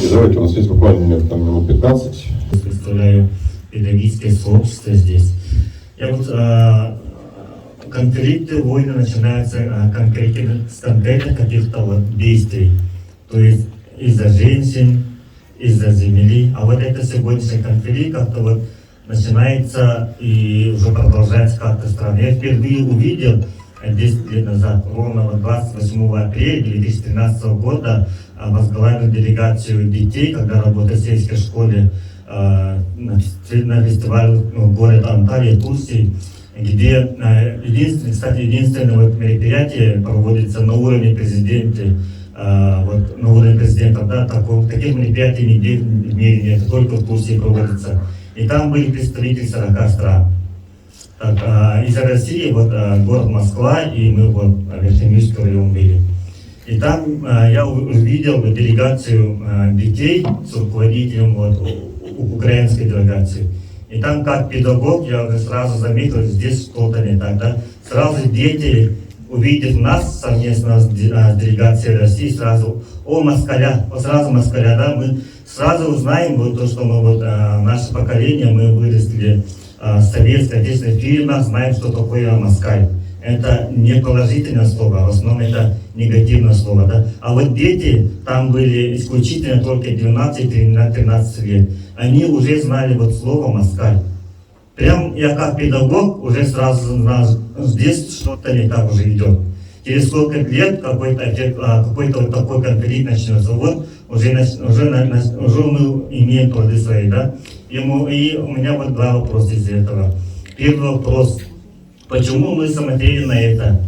Давайте, у нас есть буквально там, минут 15. Представляю педагогическое сообщество здесь. Я вот конфликты, войны начинаются с конкретных каких-то вот действий. То есть из-за женщин, из-за земли. А вот это сегодняшний конфликт как-то вот начинается и уже продолжается как-то странно. Я впервые увидел 10 лет назад, ровно 28 апреля 2013 года, возглавил делегацию детей, когда работал в сельской школе на фестивале города Анталия, Турции, где единственное вот мероприятие проводится на уровне президента. Вот, на уровне президента, да, таких мероприятий нигде в мире нет, только в Турции проводится. И там были представители 40 стран. Так, из России, вот, город Москва, и мы вот в Верхнеюрьском районе были. И там я увидел делегацию детей с руководителем вот, украинской делегации. И там как педагог я уже сразу заметил, здесь что-то не так. Да? Сразу дети, увидев нас совместно с делегацией России, сразу, сразу москаля, да, мы сразу узнаем вот, то, что мы, вот, наше поколение, мы выросли в советских отечественных фильмах, знаем, что такое москаль. Это не положительное слово, в основном это негативное слово. Да? А вот дети, там были исключительно только 12-13 лет, они уже знали вот слово москаль. Прям я как педагог уже сразу знал, здесь что-то не так уже идет. Через сколько лет какой-то вот такой конфликт начнется. Вот уже мы имеем плоды свои, да? И у меня вот два вопроса из этого. Первый вопрос. Почему мы смотрели на это?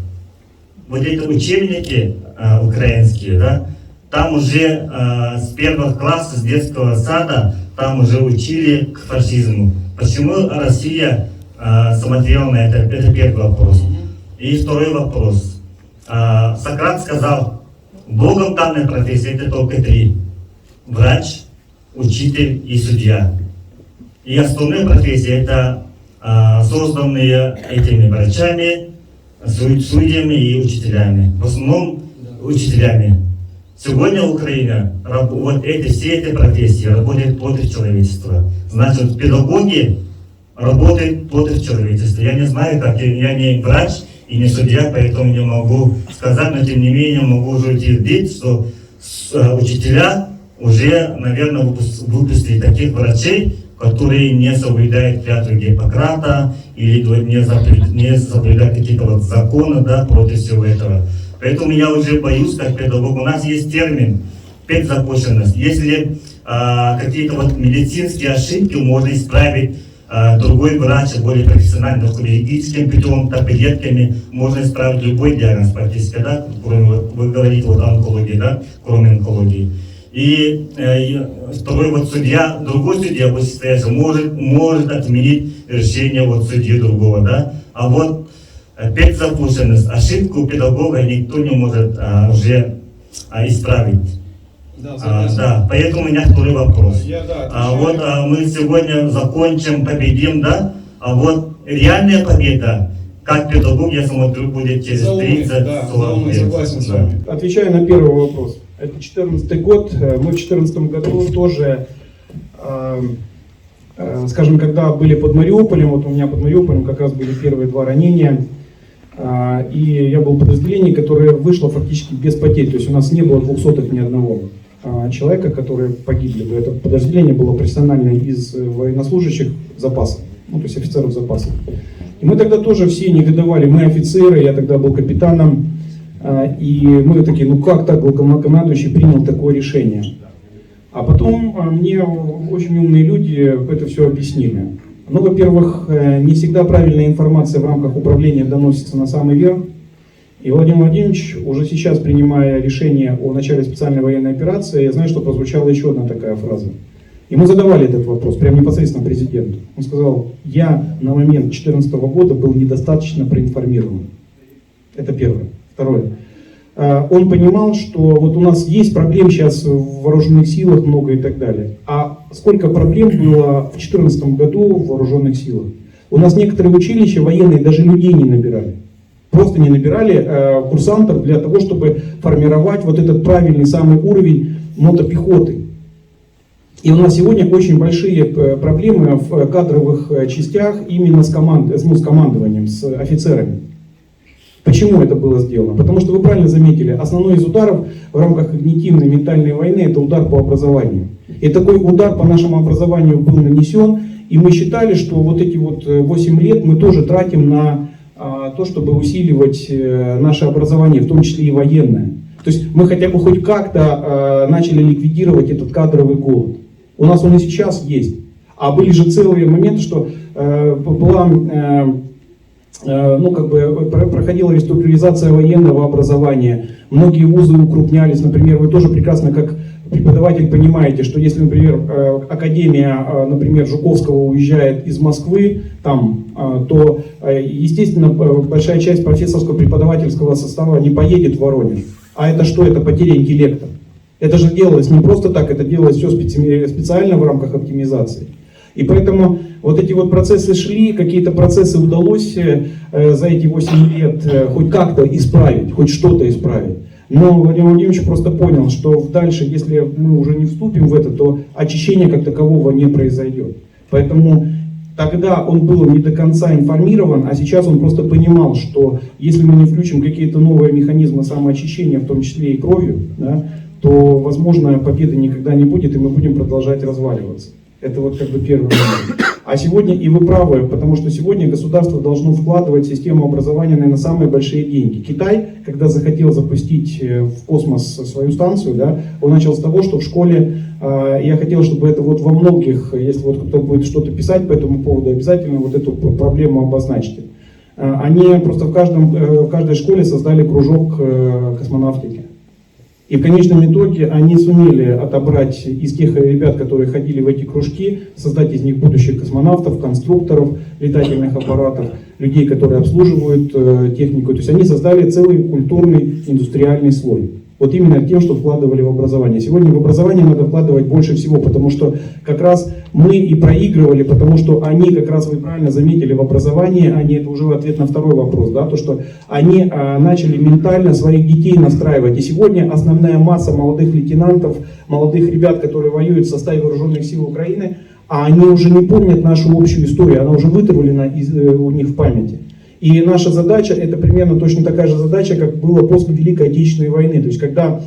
Вот эти учебники украинские, да? Там уже с первого класса, с детского сада, там уже учили к фашизму. Почему Россия смотрела на это? Это первый вопрос. И второй вопрос. Сократ сказал, Богом данная профессия это только три. Врач, учитель и судья. И остальные профессии это созданные этими врачами, судьями и учителями. В основном учителями. Сегодня Украина, вот все эти профессии работают против человечества. Значит, педагоги работают против человечества. Я не знаю, как, я не врач и не судья, поэтому не могу сказать, но тем не менее могу уже утвердить, что учителя уже, наверное, выпустили таких врачей, которые не соблюдают клятву Гиппократа или не соблюдают какие-то вот законы, да, против всего этого. Поэтому я уже боюсь, как педагог. У нас есть термин предзапущенность. Если какие-то вот медицинские ошибки можно исправить другой врач, более профессиональный, хирургическим путем, таблетками, можно исправить любой диагноз практически, да, кроме, вот, вы говорите, вот онкологии, да, кроме онкологии. И второй вот судья, другой судья вышестоящий может отменить решение вот судьи другого, да, а вот предзапущенность, ошибку педагога никто не может уже исправить. Да, поэтому у меня второй вопрос. Мы сегодня закончим, победим, да, а вот реальная победа, как педагог, я смотрю, будет через 30-40 лет. Согласен с вами. Отвечаю на первый вопрос. Это 2014 год. Мы в 2014 году тоже, скажем, когда были под Мариуполем, вот у меня под Мариуполем как раз были первые 2 ранения, и я был в подразделении, которое вышло фактически без потерь, то есть у нас не было 200-х ни одного человека, которые погибли бы. Это подразделение было профессиональное из военнослужащих запаса, ну, то есть офицеров запаса. И мы тогда тоже все негодовали, мы офицеры, я тогда был капитаном, и мы такие, ну как так, главнокомандующий принял такое решение? А потом мне очень умные люди это все объяснили. Ну, во-первых, не всегда правильная информация в рамках управления доносится на самый верх. И Владимир Владимирович, уже сейчас принимая решение о начале специальной военной операции, я знаю, что прозвучала еще одна такая фраза. Ему задавали этот вопрос, прямо непосредственно президенту. Он сказал, я на момент 2014 года был недостаточно проинформирован. Это первое. Второе. Он понимал, что вот у нас есть проблем сейчас в вооруженных силах много и так далее. А сколько проблем было в 2014 году в вооруженных силах? У нас некоторые училища военные даже людей не набирали. Просто не набирали курсантов для того, чтобы формировать вот этот правильный самый уровень мотопехоты. И у нас сегодня очень большие проблемы в кадровых частях именно с командованием, с офицерами. Почему это было сделано? Потому что вы правильно заметили, основной из ударов в рамках когнитивной ментальной войны это удар по образованию. И такой удар по нашему образованию был нанесен, и мы считали, что вот эти вот 8 лет мы тоже тратим на то, чтобы усиливать наше образование, в том числе и военное. То есть мы хотя бы хоть как-то начали ликвидировать этот кадровый голод. У нас он и сейчас есть. А были же целые моменты, что проходила реструктуризация военного образования, многие вузы укрупнялись. Например, вы тоже прекрасно как преподаватель понимаете, что если, например, академия, например, Жуковского уезжает из Москвы, то, естественно, большая часть профессорского преподавательского состава не поедет в Воронеж. А это что? Это потеря интеллекта. Это же делалось не просто так, это делалось все специально в рамках оптимизации. И поэтому вот эти вот процессы шли, какие-то процессы удалось за эти 8 лет хоть как-то исправить, хоть что-то исправить. Но Владимир Владимирович просто понял, что дальше, если мы уже не вступим в это, то очищения как такового не произойдет. Поэтому тогда он был не до конца информирован, а сейчас он просто понимал, что если мы не включим какие-то новые механизмы самоочищения, в том числе и кровью, да, то, возможно, победы никогда не будет, и мы будем продолжать разваливаться. Это вот как бы первый момент. А сегодня, и вы правы, потому что сегодня государство должно вкладывать в систему образования, наверное, самые большие деньги. Китай, когда захотел запустить в космос свою станцию, да, он начал с того, что в школе, я хотел, чтобы это вот во многих, если вот кто будет что-то писать по этому поводу, обязательно вот эту проблему обозначьте. Они просто в каждой школе создали кружок космонавтики. И в конечном итоге они сумели отобрать из тех ребят, которые ходили в эти кружки, создать из них будущих космонавтов, конструкторов летательных аппаратов, людей, которые обслуживают технику. То есть они создали целый культурный индустриальный слой. Вот именно тем, что вкладывали в образование. Сегодня в образование надо вкладывать больше всего, потому что как раз мы и проигрывали, потому что они, как раз вы правильно заметили, в образовании, они, это уже ответ на второй вопрос, да, то что они начали ментально своих детей настраивать. И сегодня основная масса молодых лейтенантов, молодых ребят, которые воюют в составе вооруженных сил Украины, они уже не помнят нашу общую историю, она уже вытравлена у них в памяти. И наша задача, это примерно точно такая же задача, как было после Великой Отечественной войны. То есть, когда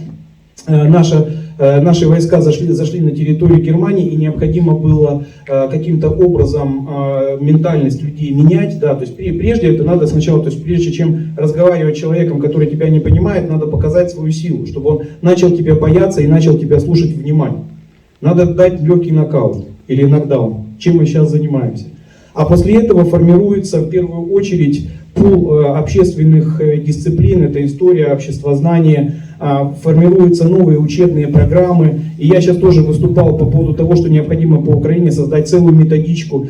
наши войска зашли на территорию Германии, и необходимо было каким-то образом ментальность людей менять, да, то есть прежде это надо сначала, то есть прежде чем разговаривать с человеком, который тебя не понимает, надо показать свою силу, чтобы он начал тебя бояться и начал тебя слушать внимательно. Надо дать легкий нокаут или нокдаун, чем мы сейчас занимаемся. А после этого формируется в первую очередь пул общественных дисциплин, это история, обществознание, формируются новые учебные программы. И я сейчас тоже выступал по поводу того, что необходимо по Украине создать целую методичку.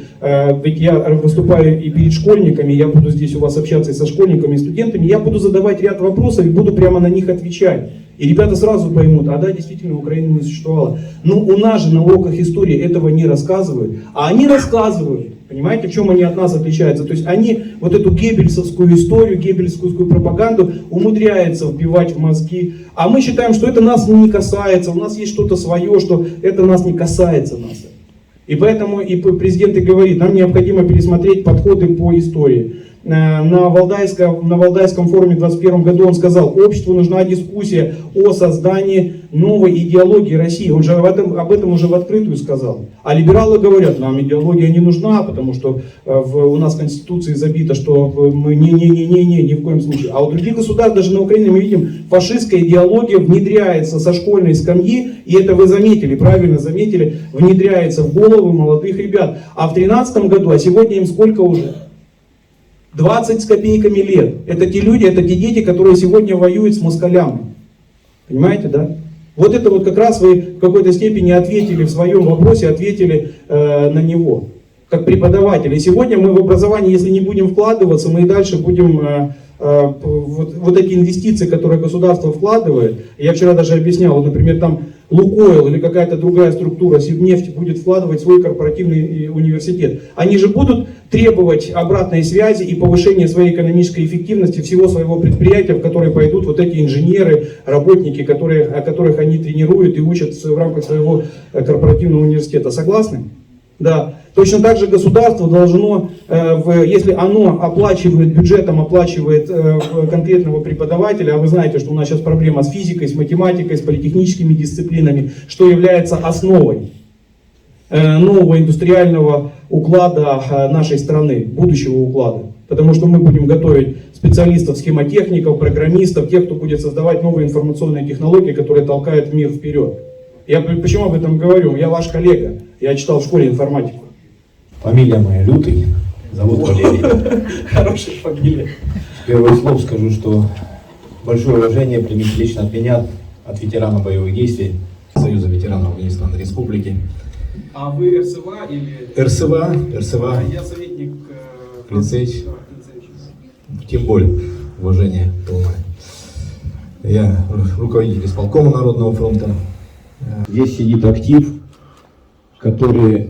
Ведь я выступаю и перед школьниками, я буду здесь у вас общаться и со школьниками, и студентами, я буду задавать ряд вопросов и буду прямо на них отвечать. И ребята сразу поймут, а да, действительно, Украины не существовало. Но у нас же на уроках истории этого не рассказывают, а они рассказывают. Понимаете, в чем они от нас отличаются? То есть они вот эту геббельсовскую историю, геббельсовскую пропаганду умудряются вбивать в мозги. А мы считаем, что это нас не касается, у нас есть что-то свое, что это нас не касается нас. И поэтому и президент и говорит, нам необходимо пересмотреть подходы по истории. На Валдайском форуме в 2021 году он сказал, обществу нужна дискуссия о создании новой идеологии России. Он же об этом уже в открытую сказал. А либералы говорят, нам идеология не нужна, потому что у нас в Конституции забито, что мы ни в коем случае. А у других государств, даже на Украине, мы видим, фашистская идеология внедряется со школьной скамьи, и это вы заметили, правильно заметили, внедряется в головы молодых ребят. А в 2013 году, а сегодня им сколько уже? 20 с копейками лет. Это те люди, это те дети, которые сегодня воюют с москалями. Понимаете, да? Вот это вот как раз вы в какой-то степени ответили в своем вопросе, ответили на него, как преподаватели. Сегодня мы в образование, если не будем вкладываться, мы и дальше будем вот эти инвестиции, которые государство вкладывает, я вчера даже объяснял, вот, например, там Лукойл или какая-то другая структура, Сибнефть будет вкладывать в свой корпоративный университет. Они же будут требовать обратной связи и повышения своей экономической эффективности всего своего предприятия, в которое пойдут вот эти инженеры, работники, которых они тренируют и учат в рамках своего корпоративного университета. Согласны? Да. Точно так же государство должно, если оно оплачивает, бюджетом оплачивает конкретного преподавателя, а вы знаете, что у нас сейчас проблема с физикой, с математикой, с политехническими дисциплинами, что является основой нового индустриального уклада нашей страны, будущего уклада. Потому что мы будем готовить специалистов, схемотехников, программистов, тех, кто будет создавать новые информационные технологии, которые толкают мир вперед. Я почему об этом говорю? Я ваш коллега, я читал в школе информатику. Фамилия моя Лютый, зовут Валерий. Хорошая фамилия. С первых слов скажу, что большое уважение примите лично от меня, от ветерана боевых действий Союза ветеранов Афганистана Республики. А вы РСВА или... РСВА, Я советник... Клинцевич. Тем более, уважение полное. Я руководитель исполкома Народного фронта. Здесь сидит актив, который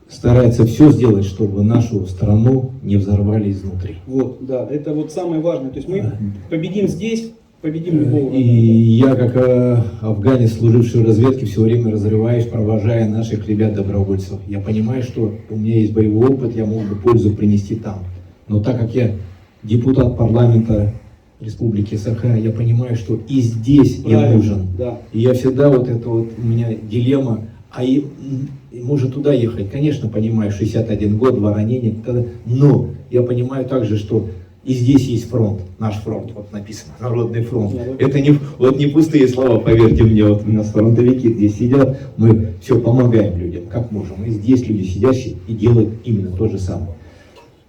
старается все сделать, чтобы нашу страну не взорвали изнутри. Вот, да, это вот самое важное. То есть мы победим здесь, победим любого. И я, как афганец, служивший в разведке, все время разрываюсь, провожая наших ребят-добровольцев. Я понимаю, что у меня есть боевой опыт, я мог бы пользу принести там. Но так как я депутат парламента Республики Саха, я понимаю, что и здесь я нужен. Да. И я всегда вот это вот у меня дилемма, и может туда ехать. Конечно, понимаю, 61 год, 2 ранения, но я понимаю также, что и здесь есть фронт, наш фронт, вот написано, Народный фронт. Это не пустые слова, поверьте мне, вот у нас фронтовики здесь сидят, мы все помогаем людям, как можем. И здесь люди сидящие и делают именно то же самое.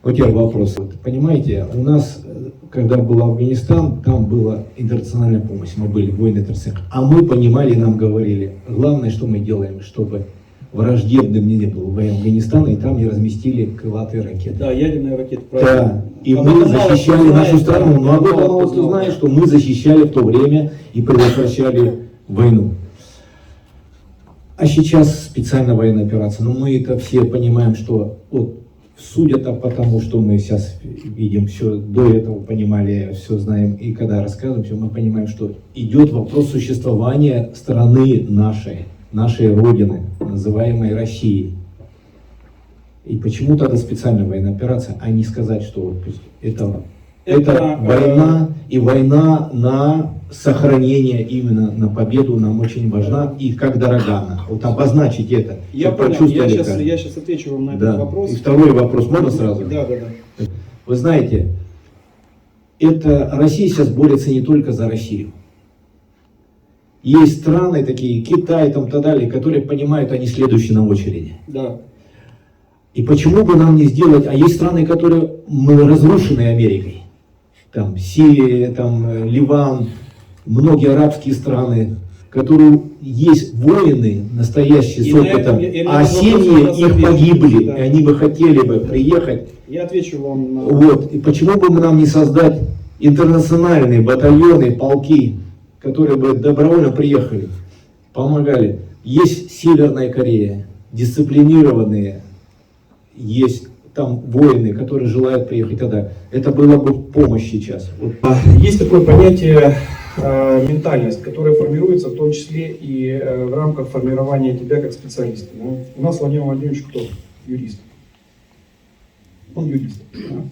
Вот теперь вопрос. Вот, понимаете, у нас, когда был Афганистан, там была интернациональная помощь, мы были воины ТРЦ. А мы понимали, нам говорили, главное, что мы делаем, чтобы враждебным не было в Афганистана, и там не разместили крылатые ракеты. Да, ядерные ракеты, правильно. Да, и мы защищали нашу страну. Но об этом мало кто знает, что мы защищали в то время и предотвращали войну. А сейчас специальная военная операция. Но мы это все понимаем, что вот, судя по тому, что мы сейчас видим, все до этого понимали, все знаем, и когда рассказываем, все, мы понимаем, что идет вопрос существования страны нашей Родины, называемой Россией. И почему тогда специальная военная операция, а не сказать, что это война, и война на сохранение, именно на победу нам очень важна, и как дорога она. Вот обозначить это. Я понял, я сейчас отвечу вам на этот вопрос. И второй вопрос, можно сразу? Да. Вы знаете, Россия сейчас борется не только за Россию. Есть страны такие, Китай там и так далее, которые понимают, они следующие на очереди. Да. И почему бы нам не сделать, а есть страны, которые мы разрушены Америкой. Там Сирия, там Ливан, многие арабские страны, которые есть воины настоящие с опытом, а семьи их погибли, да. И они бы хотели бы приехать. Я отвечу вам на... Вот. И почему бы нам не создать интернациональные батальоны, полки, которые бы добровольно приехали, помогали. Есть Северная Корея, дисциплинированные, есть там воины, которые желают приехать тогда. Это было бы помощь сейчас. Есть такое понятие ментальность, которая формируется в том числе и в рамках формирования тебя как специалиста. Ну, у нас Владимир Владимирович кто? Юрист. Он юрист. Да?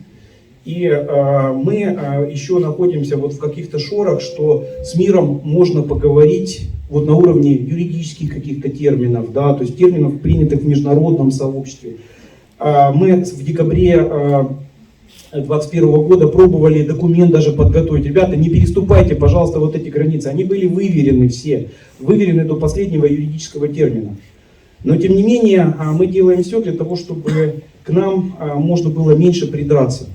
И мы еще находимся вот в каких-то шорах, что с миром можно поговорить вот на уровне юридических каких-то терминов, да, то есть терминов, принятых в международном сообществе. Мы в декабре 2021 года пробовали документ даже подготовить. Ребята, не переступайте, пожалуйста, вот эти границы. Они были выверены все, выверены до последнего юридического термина. Но тем не менее, мы делаем все для того, чтобы к нам можно было меньше придраться.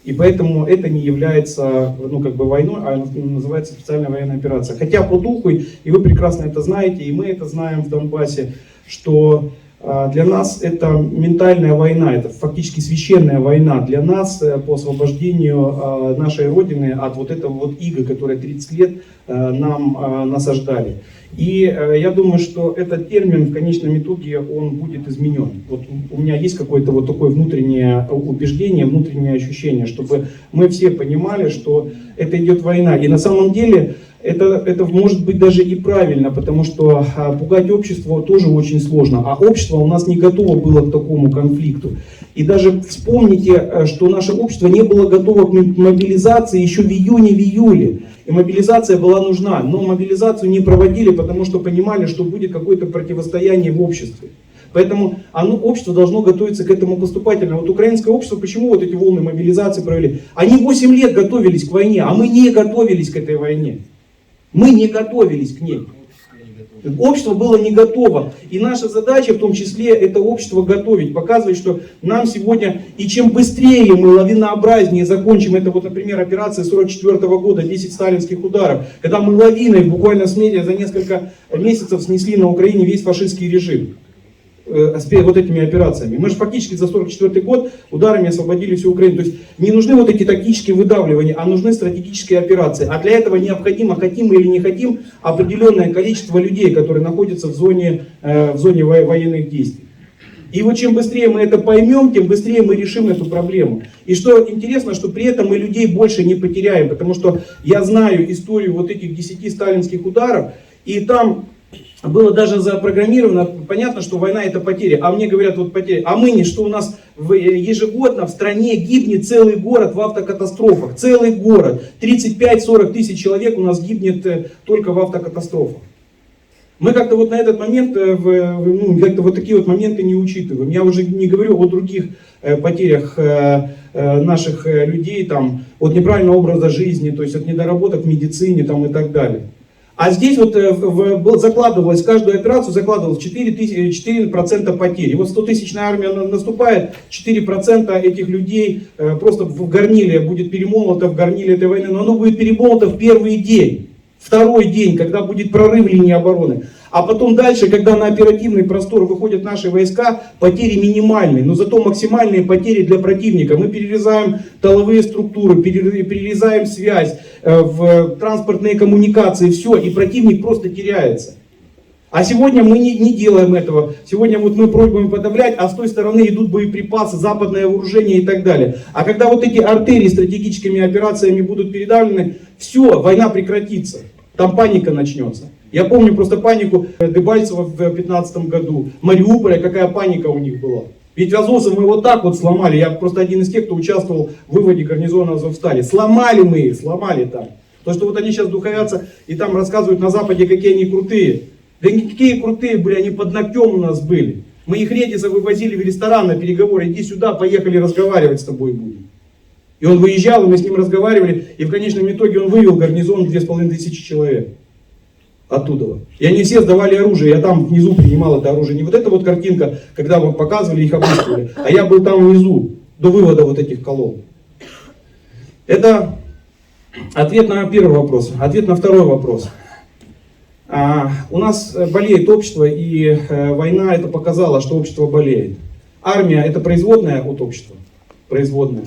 И поэтому это не является войной, а называется специальная военная операция. Хотя по духу, и вы прекрасно это знаете, и мы это знаем в Донбассе, что для нас это ментальная война, это фактически священная война для нас по освобождению нашей Родины от вот этого вот ига, которое 30 лет нам насаждали. И я думаю, что этот термин в конечном итоге он будет изменен. Вот у меня есть какое-то вот такое внутреннее убеждение, внутреннее ощущение, чтобы мы все понимали, что это идет война. И на самом деле это может быть даже и правильно, потому что пугать общество тоже очень сложно. А общество у нас не готово было к такому конфликту. И даже вспомните, что наше общество не было готово к мобилизации еще в июне, в июле. И мобилизация была нужна, но мобилизацию не проводили, потому что понимали, что будет какое-то противостояние в обществе. Поэтому общество должно готовиться к этому поступательно. Вот украинское общество, почему вот эти волны мобилизации провели? Они 8 лет готовились к войне, а мы не готовились к этой войне. Мы не готовились к ней. Общество было не готово. И наша задача в том числе это общество готовить, показывать, что нам сегодня, и чем быстрее мы лавинообразнее закончим, это вот, например, операция 1944 года, 10 сталинских ударов, когда мы лавиной буквально с медиа за несколько месяцев снесли на Украине весь фашистский режим. Вот этими операциями. Мы же фактически за 1944 год ударами освободили всю Украину. То есть не нужны вот эти тактические выдавливания, а нужны стратегические операции. А для этого необходимо, хотим мы или не хотим, определенное количество людей, которые находятся в зоне военных действий. И вот чем быстрее мы это поймем, тем быстрее мы решим эту проблему. И что интересно, что при этом мы людей больше не потеряем, потому что я знаю историю вот этих 10 сталинских ударов, и там было даже запрограммировано, понятно, что война это потеря, а мне говорят вот потери, а мы не, что у нас ежегодно в стране гибнет целый город в автокатастрофах, целый город, 35-40 тысяч человек у нас гибнет только в автокатастрофах. Мы как-то вот на этот момент, как-то вот такие вот моменты не учитываем. Я уже не говорю о других потерях наших людей, там, от неправильного образа жизни, то есть от недоработок в медицине там, и так далее. А здесь вот закладывалось, в каждую операцию закладывалось 4% потерь. И вот 100-тысячная армия наступает, 4% этих людей просто в горниле будет перемолото, в горниле этой войны, но оно будет перемолото в первый день, второй день, когда будет прорыв линии обороны. А потом дальше, когда на оперативный простор выходят наши войска, потери минимальные, но зато максимальные потери для противника. Мы перерезаем тыловые структуры, перерезаем связь, в транспортные коммуникации, все, и противник просто теряется. А сегодня мы не делаем этого. Сегодня вот мы пробуем подавлять, а с той стороны идут боеприпасы, западное вооружение и так далее. А когда вот эти артерии стратегическими операциями будут передавлены, все, война прекратится. Там паника начнется. Я помню просто панику Дебальцева в 2015 году, Мариуполя, какая паника у них была. Ведь азовцев мы вот так вот сломали. Я просто один из тех, кто участвовал в выводе гарнизона Азовстали. Сломали мы их, сломали там. То, что вот они сейчас духовятся и там рассказывают на Западе, какие они крутые. Да никакие крутые были, они под ногтем у нас были. Мы их Редиса вывозили в ресторан на переговоры. Иди сюда, поехали разговаривать с тобой будем. И он выезжал, и мы с ним разговаривали. И в конечном итоге он вывел гарнизон в 2500 человек. Оттуда. И они все сдавали оружие, я там внизу принимал это оружие. Не вот эта вот картинка, когда вот показывали, их обыскивали, а я был там внизу, до вывода вот этих колонн. Это ответ на первый вопрос. Ответ на второй вопрос. У нас болеет общество, и война это показала, что общество болеет. Армия это производная от общества. Производная.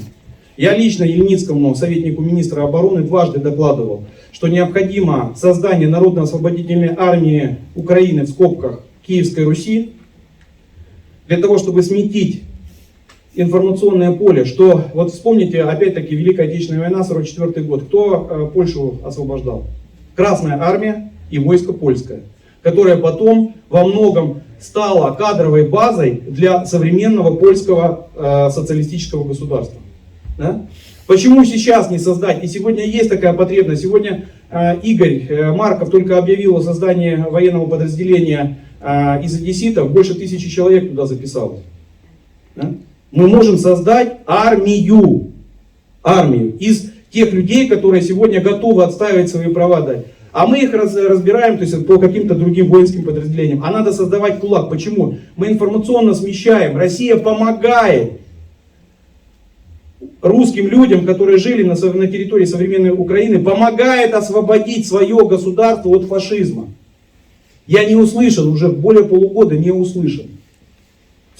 Я лично Ельницкому, советнику министра обороны, дважды докладывал, что необходимо создание Народно-освободительной армии Украины, в скобках, Киевской Руси, для того, чтобы сметить информационное поле, что, вот вспомните, опять-таки, Великая Отечественная война, 1944 год, кто Польшу освобождал? Красная армия и войско польское, которое потом во многом стало кадровой базой для современного польского социалистического государства. Да? Почему сейчас не создать? И сегодня есть такая потребность. Сегодня Игорь Марков только объявил о создании военного подразделения из одесситов. Больше 1000 человек туда записалось. Да? Мы можем создать армию из тех людей, которые сегодня готовы отстаивать свои права дать. А мы их разбираем, то есть по каким-то другим воинским подразделениям. А надо создавать кулак. Почему? Мы информационно смещаем. Россия помогает русским людям, которые жили на территории современной Украины, помогает освободить свое государство от фашизма. Я не услышан, уже более полугода не услышан.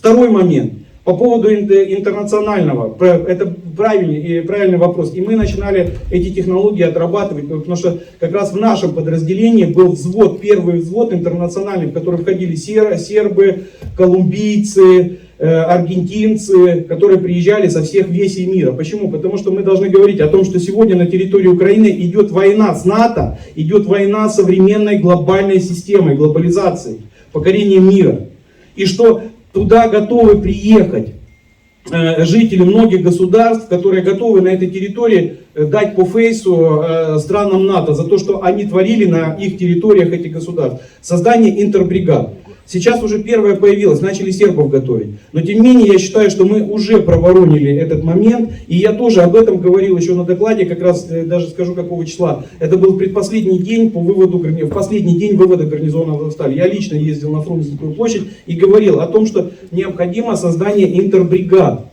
Второй момент. По поводу интернационального, это правильный вопрос. И мы начинали эти технологии отрабатывать, потому что как раз в нашем подразделении был взвод, первый взвод интернациональный, в который входили сербы, колумбийцы, аргентинцы, которые приезжали со всех весей мира. Почему? Потому что мы должны говорить о том, что сегодня на территории Украины идет война с НАТО, идет война с современной глобальной системой, глобализацией, покорением мира. И что туда готовы приехать жители многих государств, которые готовы на этой территории дать по фейсу странам НАТО за то, что они творили на их территориях этих государств. Создание интербригад. Сейчас уже первое появилось, начали сербов готовить. Но тем не менее я считаю, что мы уже проворонили этот момент. И я тоже об этом говорил еще на докладе, как раз даже скажу какого числа. Это был предпоследний день в последний день вывода гарнизона Азовстали. Я лично ездил на Фрунзенскую площадь и говорил о том, что необходимо создание интербригад.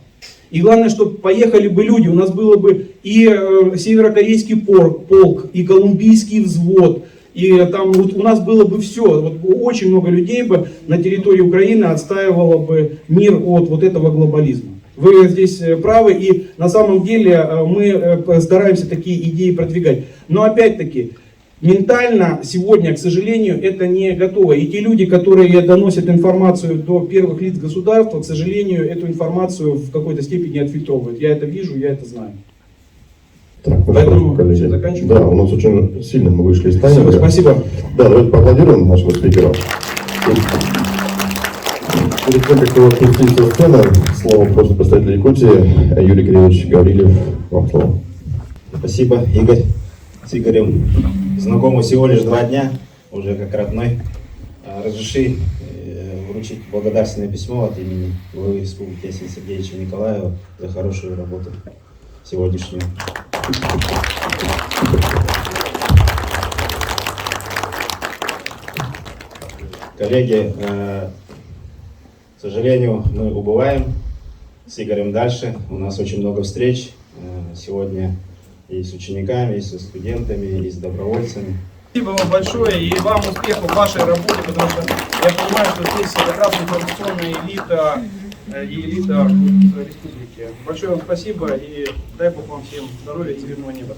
И главное, чтобы поехали бы люди, у нас было бы и северокорейский полк, и колумбийский взвод, и там вот у нас было бы все. Вот очень много людей бы на территории Украины отстаивало бы мир от вот этого глобализма. Вы здесь правы, и на самом деле мы стараемся такие идеи продвигать. Но опять-таки, ментально сегодня, к сожалению, это не готово. И те люди, которые доносят информацию до первых лиц государства, к сожалению, эту информацию в какой-то степени отфильтровывают. Я это вижу, я это знаю. Так, ну Поэтому что, коллеги, все, заканчиваем. да, у нас очень сильно мы вышли из тайминга. Все, спасибо. Да, давайте поаплодируем нашего спикера. Перед тем, как его отпустить со сцены, слово просто представитель Якутии Юрий Кириллович Гаврилев. Вам слово. Спасибо, Игорь. С Игорем знакомы всего лишь 2 дня, уже как родной. Разреши вручить благодарственное письмо от имени главы Республики Асения Сергеевича Николаева за хорошую работу сегодняшнюю. Коллеги, к сожалению, мы убываем с Игорем дальше. У нас очень много встреч сегодня и с учениками, и со студентами, и с добровольцами. Спасибо вам большое и вам успехов в вашей работе, потому что я понимаю, что здесь как раз информационная элита и элита республики. Большое вам спасибо и дай Бог вам всем здоровья и цивильного неба.